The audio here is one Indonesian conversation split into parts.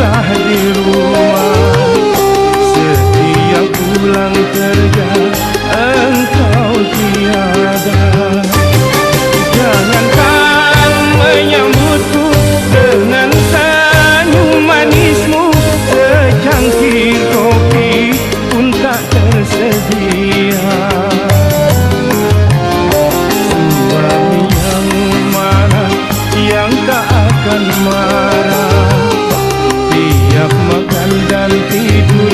betah di rumah. Setiap pulang kerja engkau tiada. Jangankan menyambutku dengan senyum manismu, secangkir kopi pun tak tersedia. Suami yang mana yang tak akan marah, tiap makan dan tidur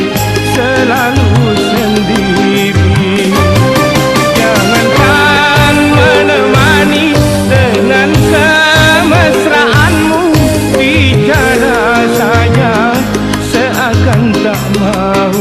selalu sendiri. Jangankan menemani dengan kemesraanmu, bicara saja seakan tak mau.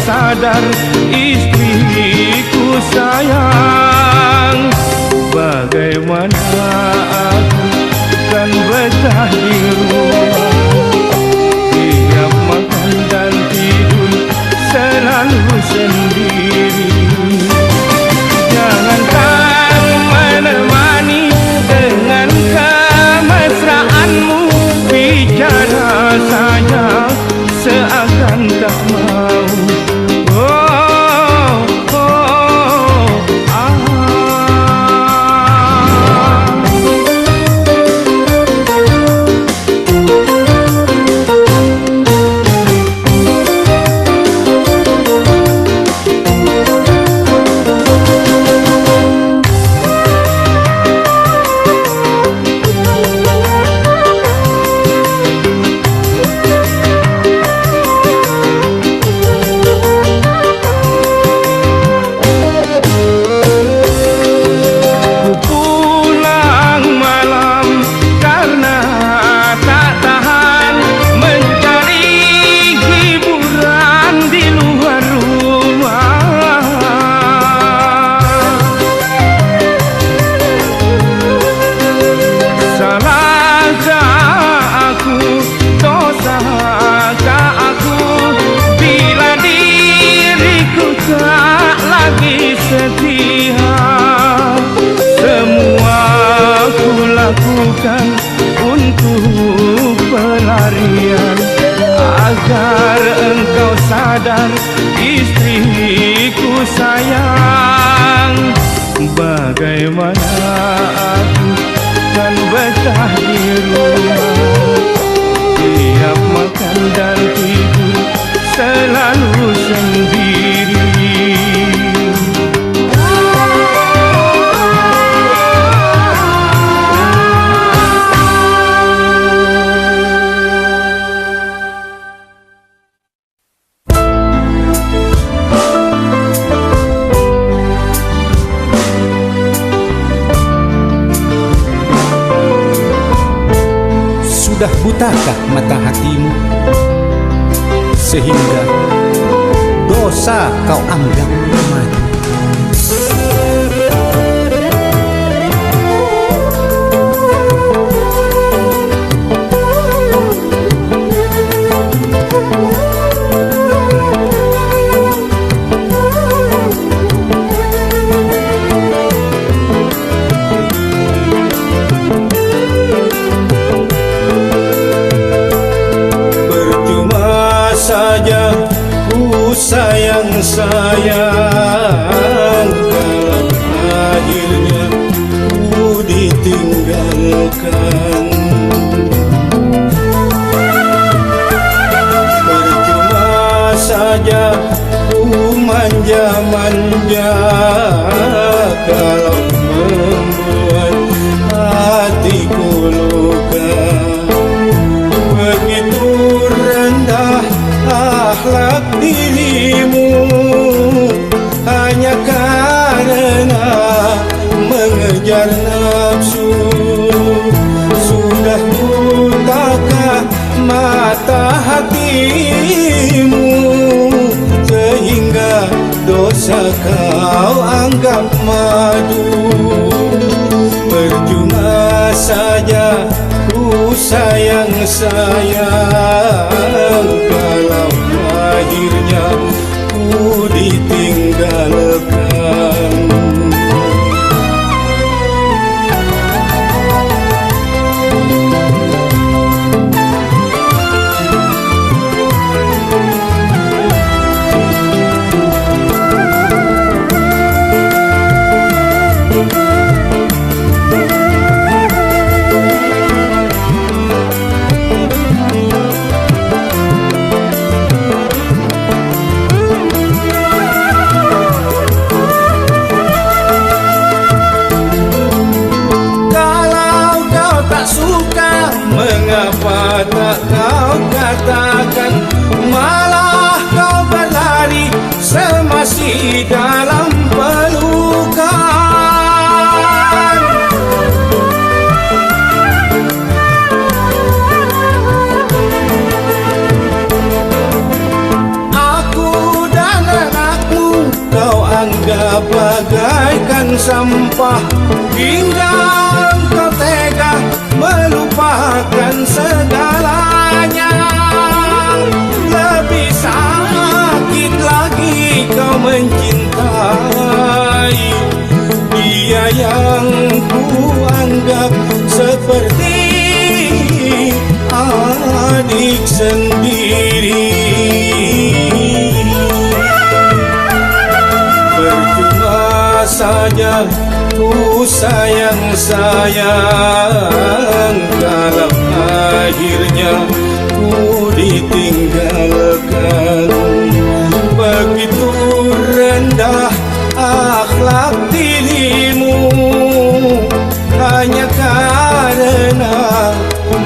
Sadar istriku sayang, bagaimana aku kan betah di rumah. Tiap makan dan tidur selalu sendiri. Jangankan menemani dengan kemesraanmu, bicara saja seakan tak mau. Untuk pelarian agar engkau sadar istriku sayang, bagaimana aku kan betah di rumah. Tiap makan dan tidur selalu sendiri. Sudah butakah mata hatimu sehingga dosa kau anggap remeh? sayang, kalau akhirnya ku ditinggalkan. Percuma saja ku manja-manja kalau membuat hatiku luka. Begitu rendah akhlak dirimu, hanya karena mengejar nafsu. Sudah butakah mata hatimu, sehingga dosa kau anggap madu. Percuma saja ku sayang-sayang kalau akhirnya ku ditinggalkan. Mengapa tak kau katakan, malah kau berlari semasih dalam pelukan. Aku dan anakmu kau anggap bagaikan sampah, hingga kau tega melupakan segalanya. Lebih sakit lagi kau mencintai dia yang ku anggap seperti adik sendiri. Percuma saja ku sayang-sayang kalau akhirnya ku ditinggalkan. Begitu rendah akhlak dirimu, hanya karena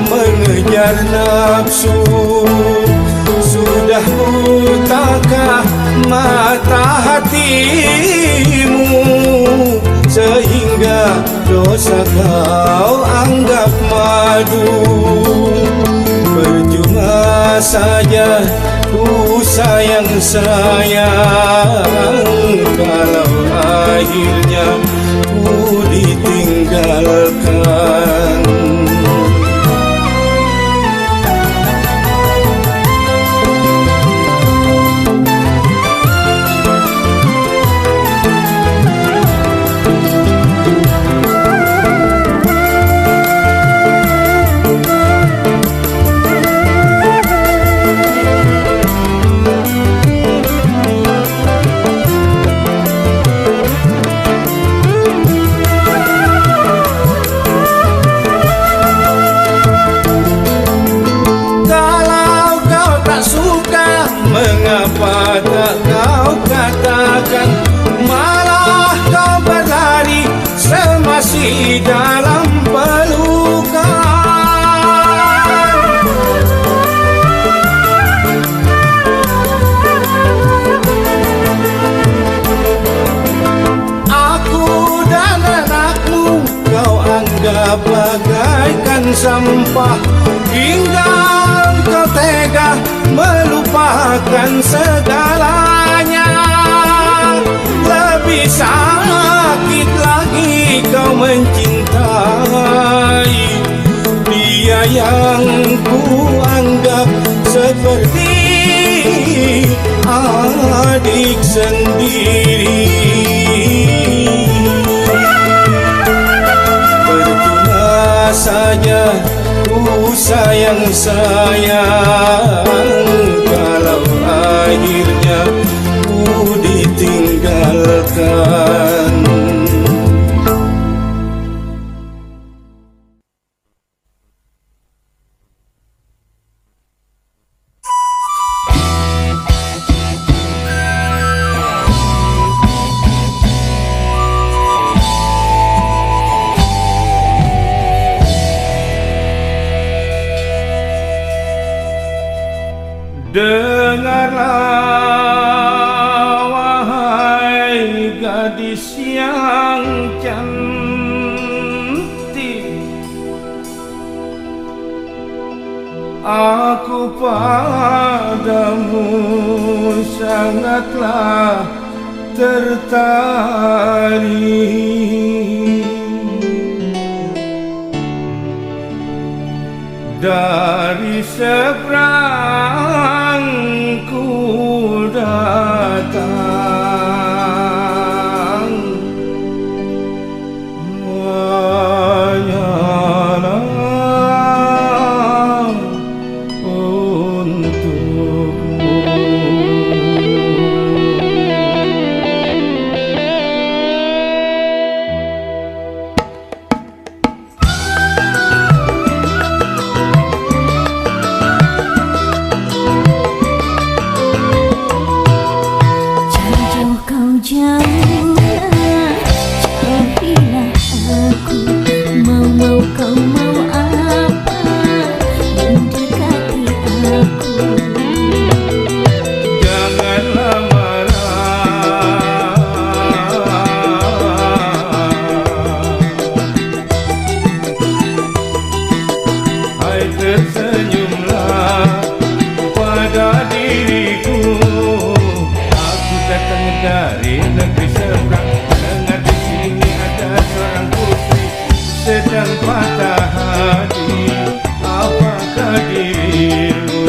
mengejar nafsu. Sudah butakah mata hatimu, sehingga dosa kau anggap madu. Percuma saja ku sayang-sayang kalau akhirnya ku ditinggalkan. Mengapa tak kau katakan, malah kau berlari semasih dalam pelukan. Aku dan anakmu kau anggap bagaikan sampah, hingga kau tega melupakan segalanya. Lebih sakit lagi kau mencintai dia yang ku anggap seperti adik sendiri. Percuma saja ku sayang-sayang kalau akhirnya ku Dengarlah wahai gadis yang cantik, aku padamu sangatlah tertarik. Dari seberang ku datang, hanyalah untukmu. Tersenyumlah pada diriku, aku datang dari negeri seberang. Dengar di sini ada seorang putri sedang patah hati. Apakah dirimu?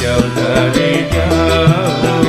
Jauh-jauh dari jauh datang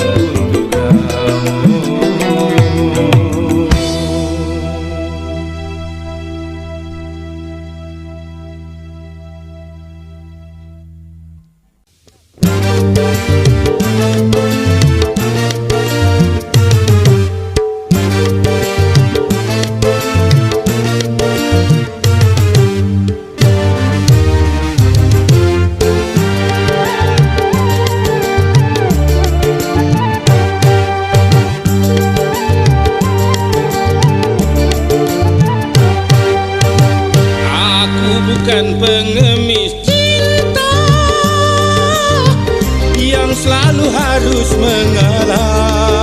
untuk pengemis cinta yang selalu harus mengalah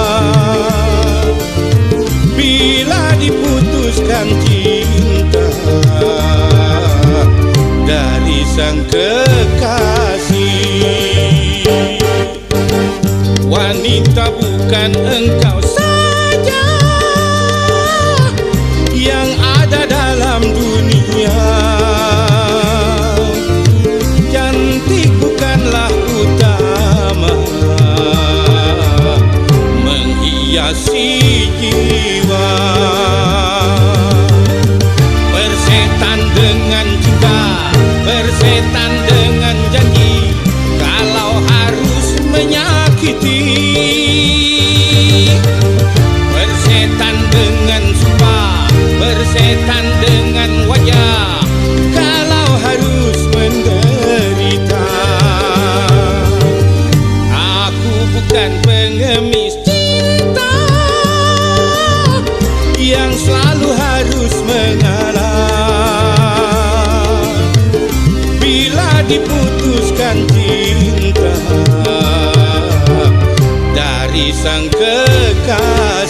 bila diputuskan cinta dari sang kekasih. Wanita bukan engkau saja yang ada dalam dunia. Cantik bukanlah utama menghiasi jiwa. Bersetan dengan cinta, bersetan dengan janji, kalau harus menyakiti. Bersetan dengan sumpah, bersetan dengan wajah, kalau harus menderita. Aku bukan pengemis cinta yang selalu harus mengalah bila diputuskan cinta dari sang kekasih.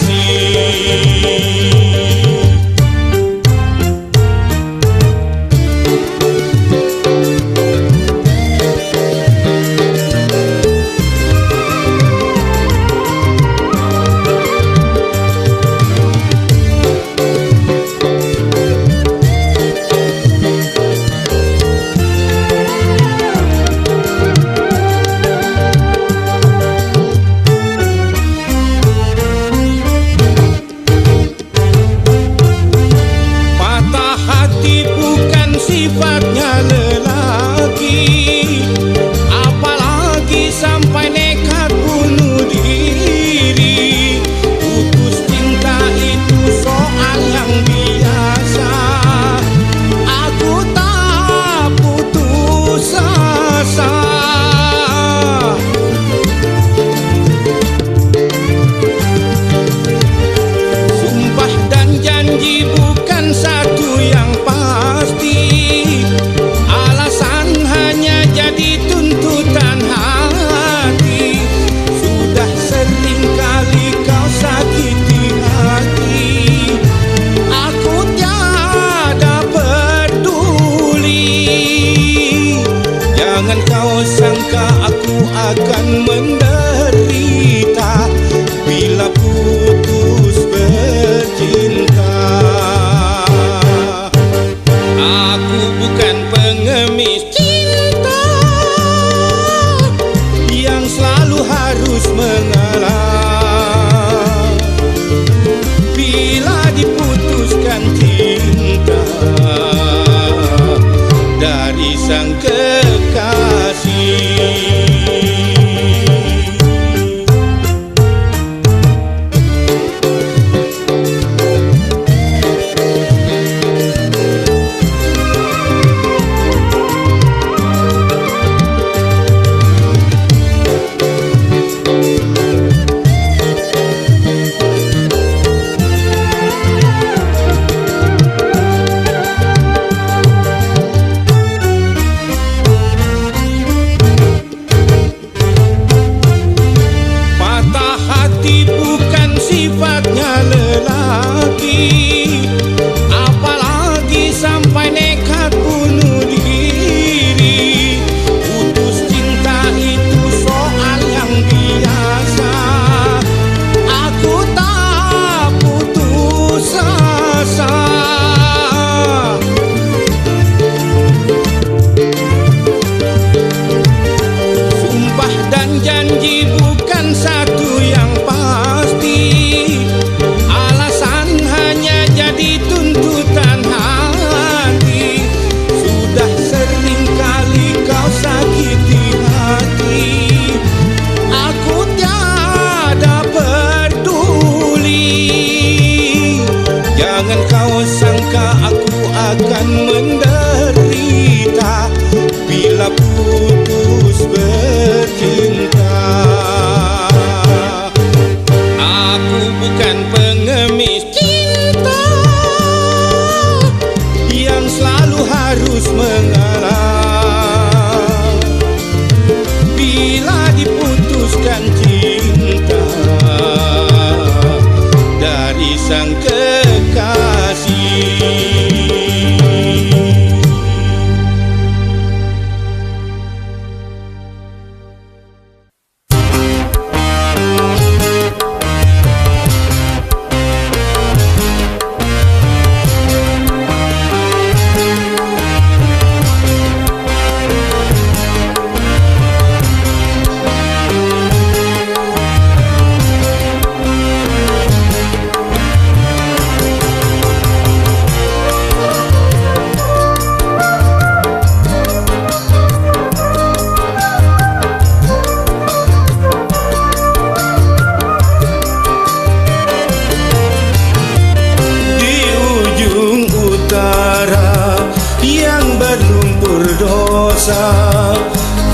berdosa.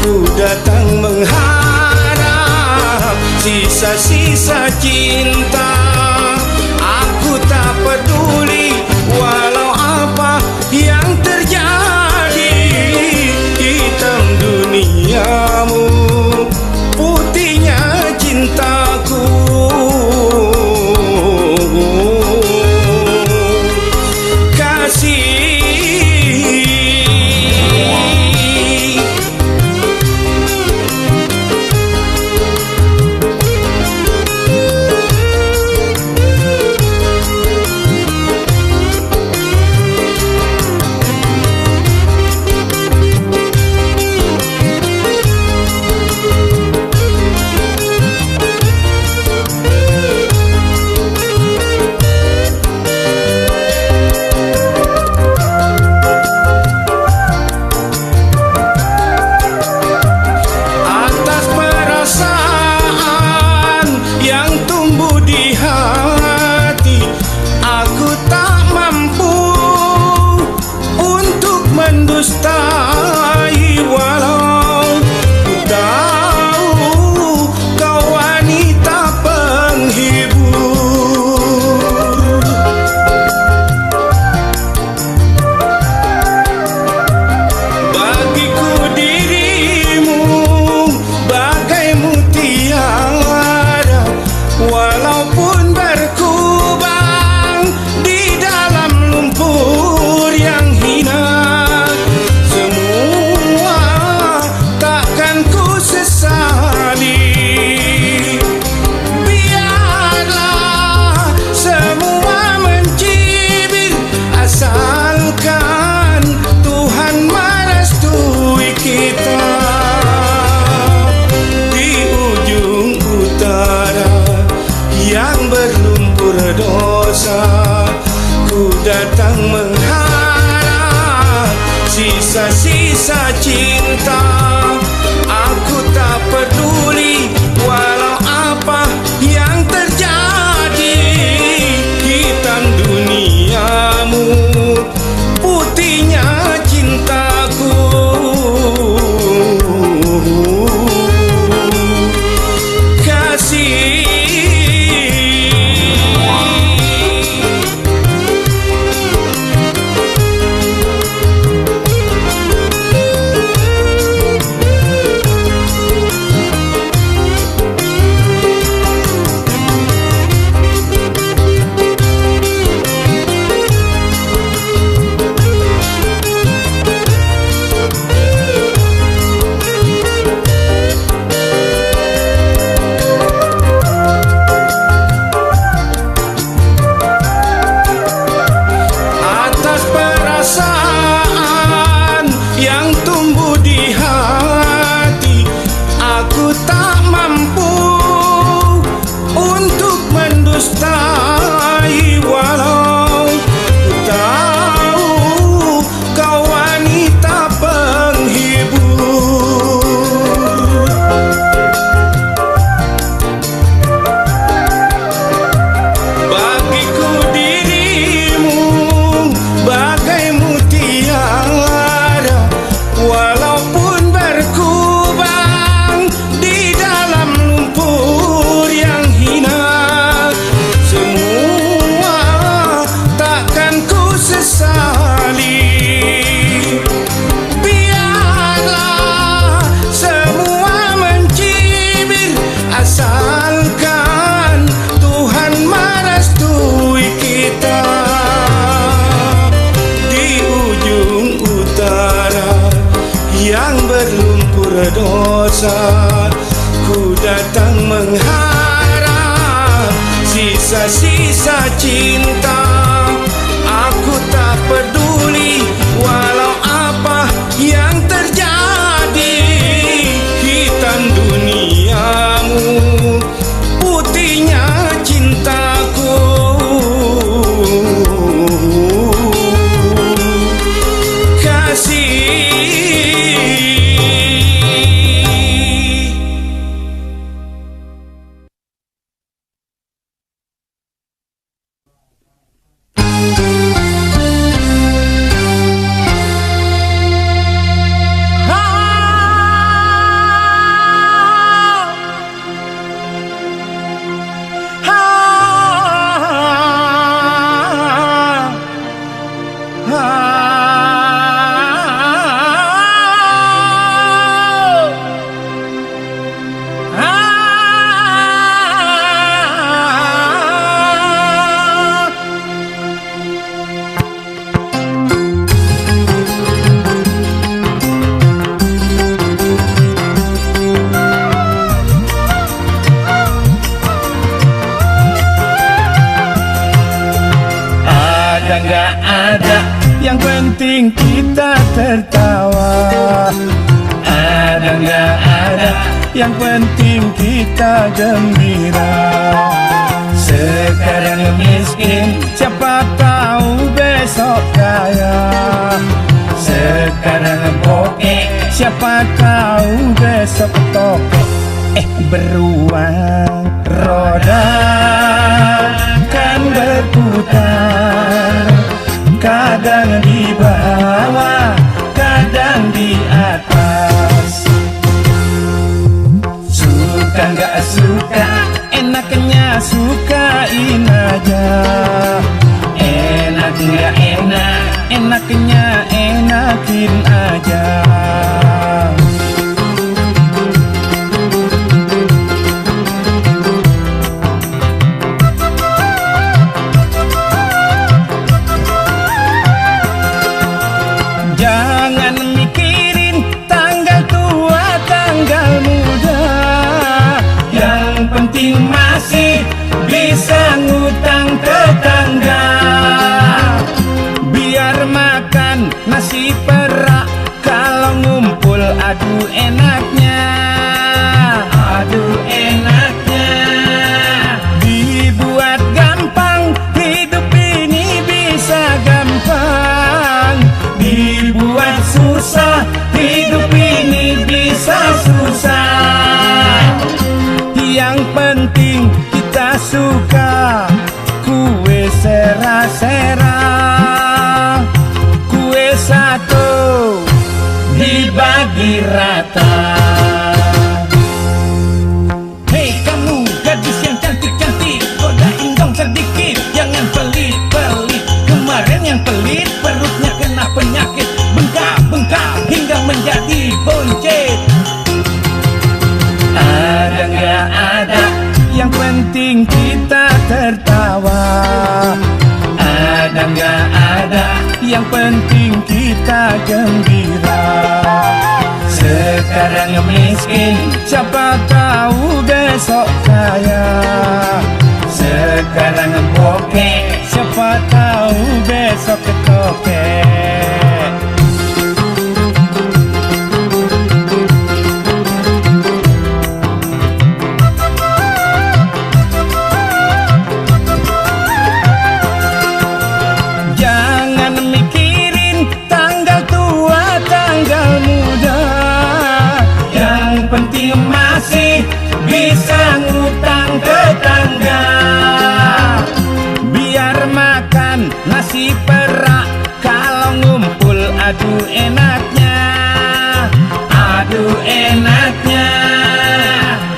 Ku datang mengharap sisa-sisa cinta. Aku tak peduli walau apa yang terjadi. Hitam duniamu, putihnya cintaku. Kasih dustai, walau ku tahu kau wanita penghibur. Bagiku dirimu bagai mutiara, walaupun berkubang di dalam lumpur yang hina. Asalkan Tuhan merestui kita. Di ujung utara yang berlumpur dosa, ku datang mengharap sisa-sisa cinta. Aku tak peduli walau apa yang terjadi. Hitam duniamu, putihnya cintaku. Kasih yang tumbuh di hati, aku tak mampu untuk mendustai, walau ku tahu kau wanita penghibur. Bagiku dirimu bagai mutiara, walaupun berkubang di dalam lumpur yang hina. Semua takkan ku sesali. Biarlah semua mencibir, asalkan Tuhan merestui kita. Di ujung utara yang berlumpur dosa, ku datang mengharap sisa-sisa cinta. Aku tak peduli walau apa yang terjadi. Hitam duniamu, putihnya cintaku. Kasih yang penting kita tertawa. Ada nggak ada, yang penting kita gembira. Sekarang miskin, siapa tahu besok kaya. Sekarang bokeh, siapa tahu besok tokek. Beruang roda kan berputar, kadang di bawah, kadang di atas. Suka nggak suka, enaknya sukain aja. Enak nggak enak, enaknya enakin aja. Jangan mikirin tanggal tua, tanggal muda. Yang penting masih bisa ngutang tetangga. Biar makan nasi perak, kalau ngumpul aduh enaknya. Aduh enaknya. Dibuat gampang, hidup ini bisa gampang. Dibuat susah, hidup ini bisa susah. Yang penting kita suka kue sera-sera. Kue satu dibagi rata. Hei kamu gadis yang cantik-cantik, godain dong sedikit, jangan pelit-pelit. Kemarin yang pelit perutnya kena penyakit, bengkak-bengkak hingga menjadi boncet. Ada nggak ada, yang penting kita tertawa. Ada nggak ada, yang penting kita gembira. Sekarang miskin, siapa tahu besok kaya. Sekarang bokeh, siapa tahu besok ketokek. Jangan mikirin tanggal tua, tanggal muda. Yang penting masih bisa ngutang tetangga. Biar makan nasi perak, kalau ngumpul aduh enaknya. Aduh enaknya.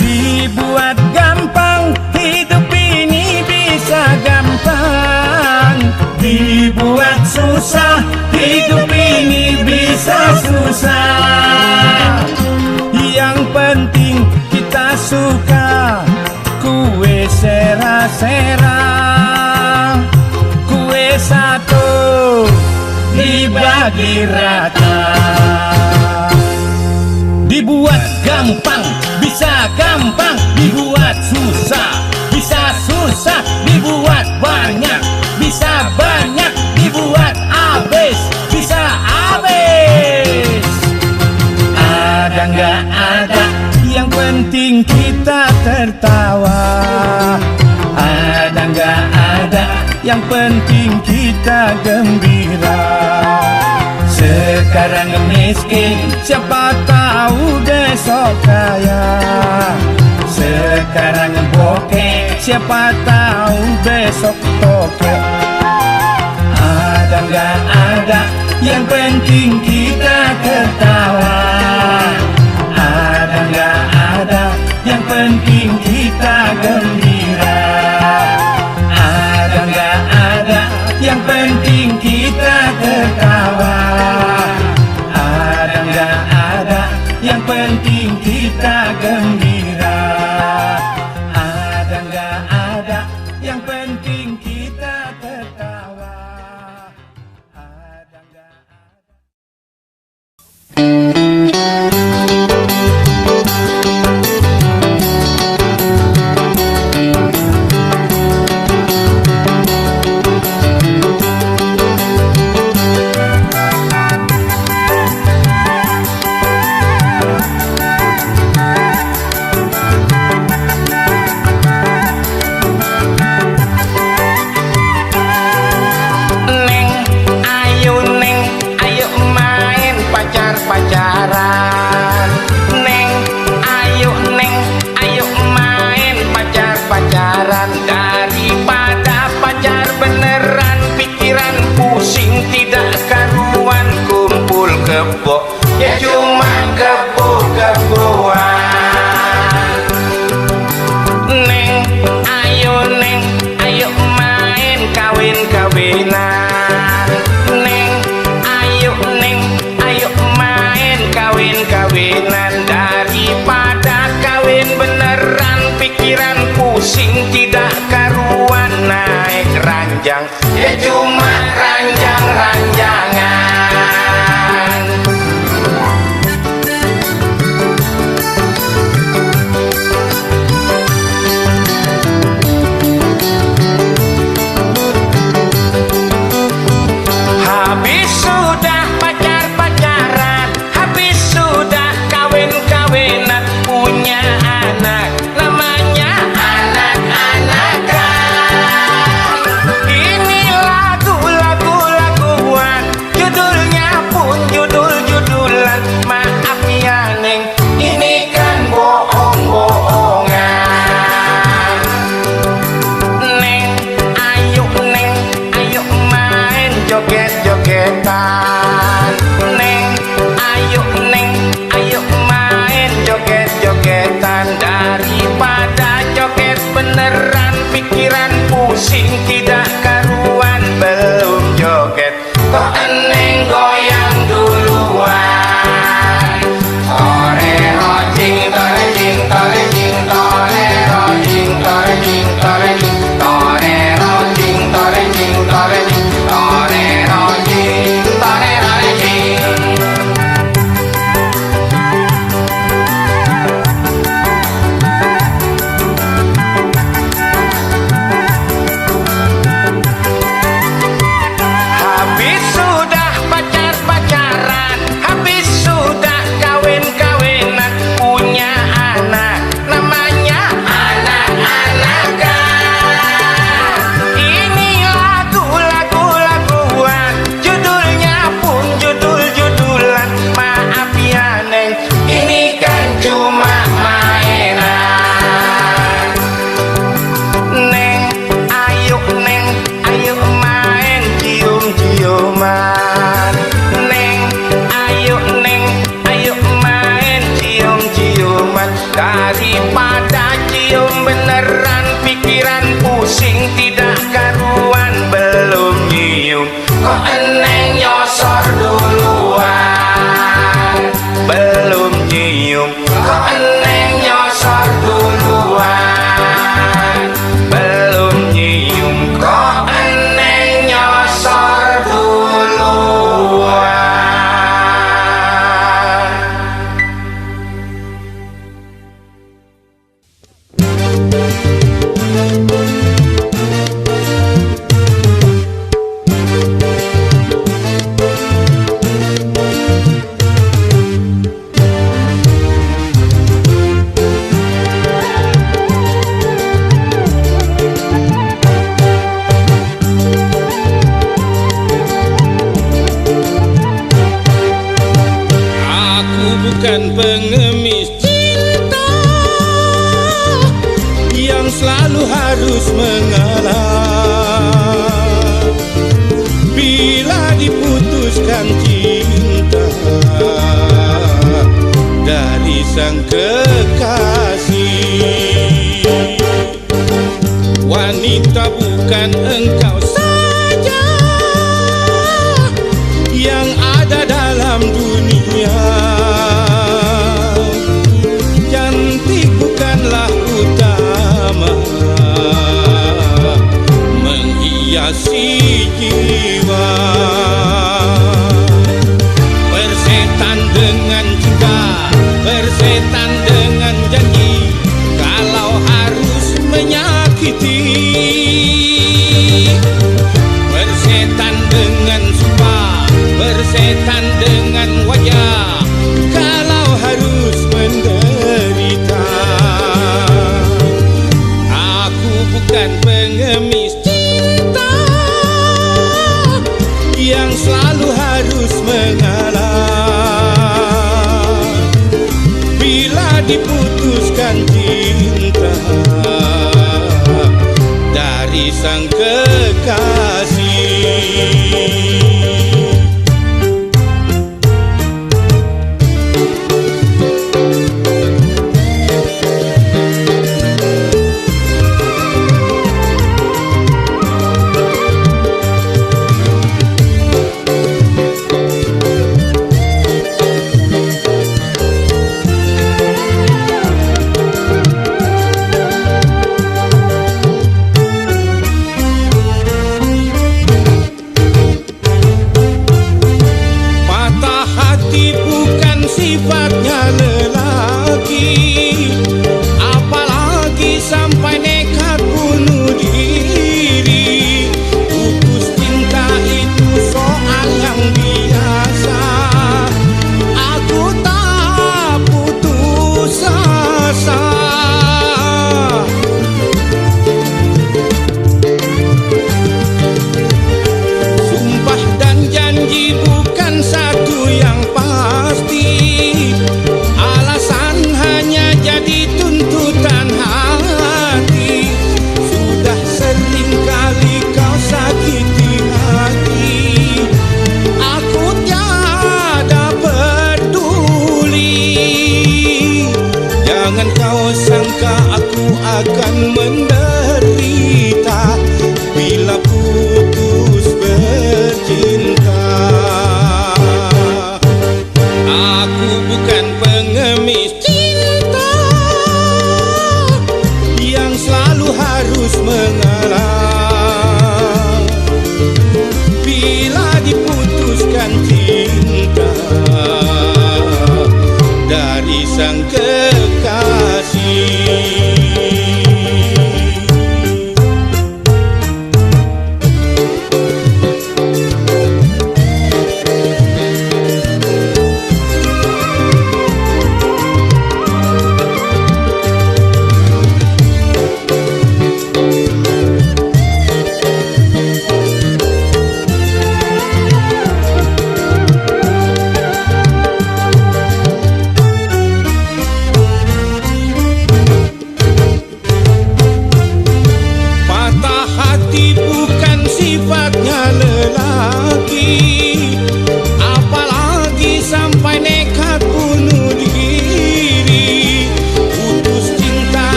Dibuat gampang, hidup ini bisa gampang. Dibuat susah, hidup ini bisa susah. Yang penting kita suka kue sera-sera. Kue satu dibagi rata. Dibuat gampang, bisa gampang. Dibuat susah, bisa susah. Dibuat banyak, bisa banyak. Dibuat habis, bisa habis. Ada nggak ada, yang penting kita tertawa. Ada nggak ada, yang penting kita gembira. Sekarang miskin, siapa tahu besok kaya. Sekarang bokeh, siapa tahu besok tokek. Ada nggak ada, yang penting kita tertawa. Ada nggak ada, yang penting kita gembira. Ada nggak ada, yang penting kita tertawa. Ada nggak ada, yang penting kita gembira. Ada nggak ada, yang penting kita tertawa. Ada nggak ada. ya cuma kebu-kebuan. Neng, ayo main kawin-kawinan. Neng, ayo main kawin-kawinan. Daripada kawin beneran, pikiran pusing tidak karuan. Naik ranjang, ya cuma ranjang-ranjangan. Habis sudah pacar-pacaran, habis sudah kawin-kawinan, punya anak, namanya anak-anakan. Ini lagu-laguan, judulnya pun judul-judulan. Maaf ya Neng, ini kan bohong-bohongan. Neng, ayo main joget-jogetan. Neng, ayo main joget-jogetan. Daripada joget beneran, pikiran pusing tidak karuan. Belum joget kok eneng goyang duluan. Torero cing tore cing tore cing torero cing tore cing tore cing torero cing tore cing tore cing torero cing torero cing. Habis sudah pacar-pacaran, habis sudah kawin-kawinan, punya anak, namanya anak-anakan. Ini lagu-laguan, judulnya pun judul-judulan. Maaf ya Neng, ini kan cuma mainan. Neng, ayo main cium-ciuman. Neng, ayo main cium-ciuman. Daripada cium beneran, pikiran pusing tidak karuan. Belum nyium kok eneng nyosor duluan. Belum nyium kok eneng nyosor duluan. Belum nyium kok eneng nyosor duluan. Aku bukan pengemis cinta yang selalu harus mengalah. Bila diputuskan cinta dari sang kekasih, wanita bukan engkau saja yang ada dalam dunia. Cantik bukanlah utama menghiasi jiwa. Bersetan dengan cinta, bersetan dengan janji, kalau harus menyakiti. Bersetan dengan sumpah, bersetan dengan wajah, kalau harus menderita. Aku bukan pengemis cinta yang selalu harus mengalah. Bila diputuskan cinta dari sang kekasih.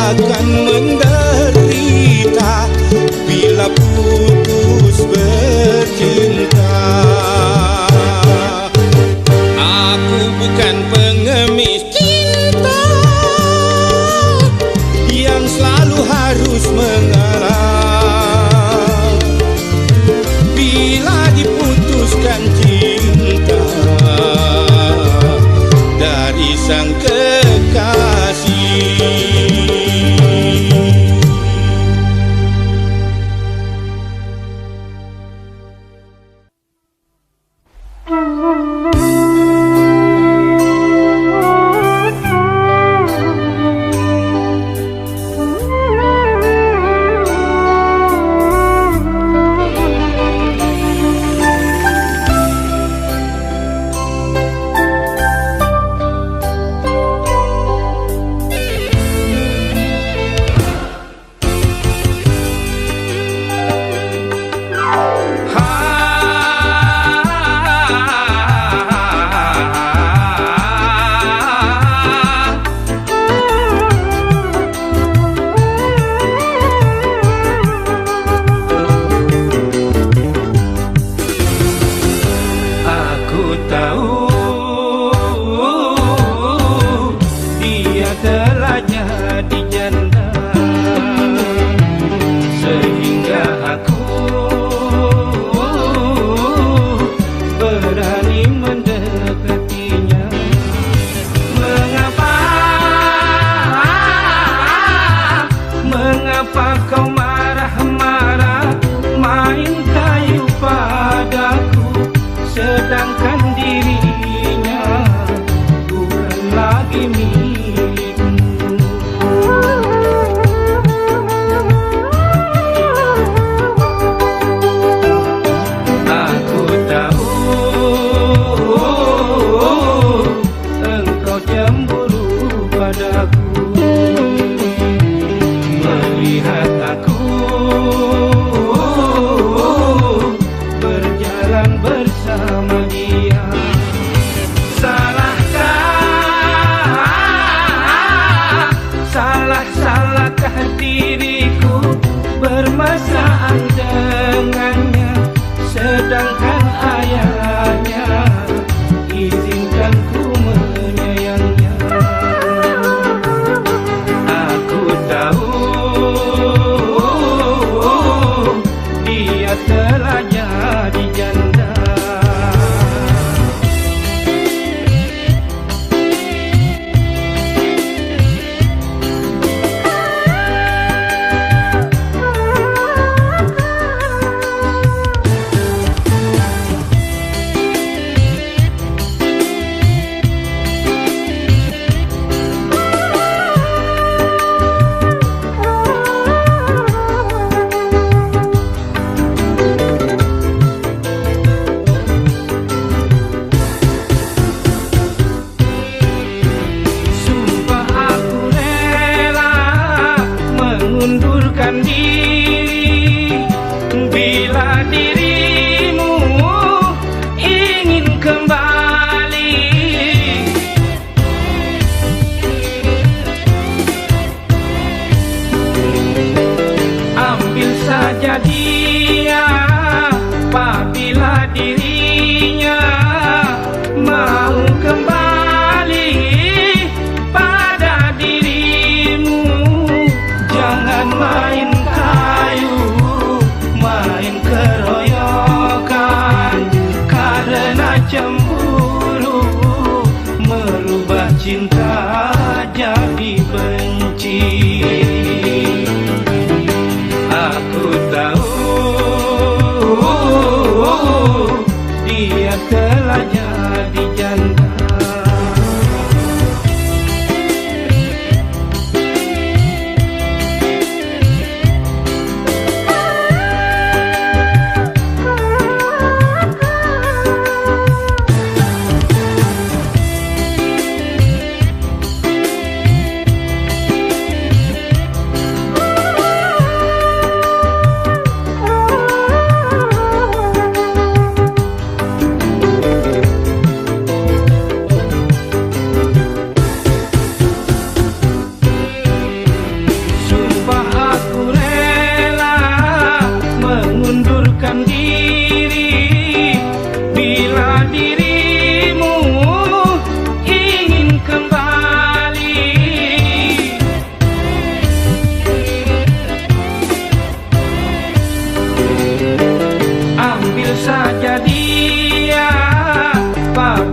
akan menderita bila putus bercinta. Aku bukan pengemis cinta yang selalu harus mengalah bila diputuskan cinta dari sang kekasih.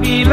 bila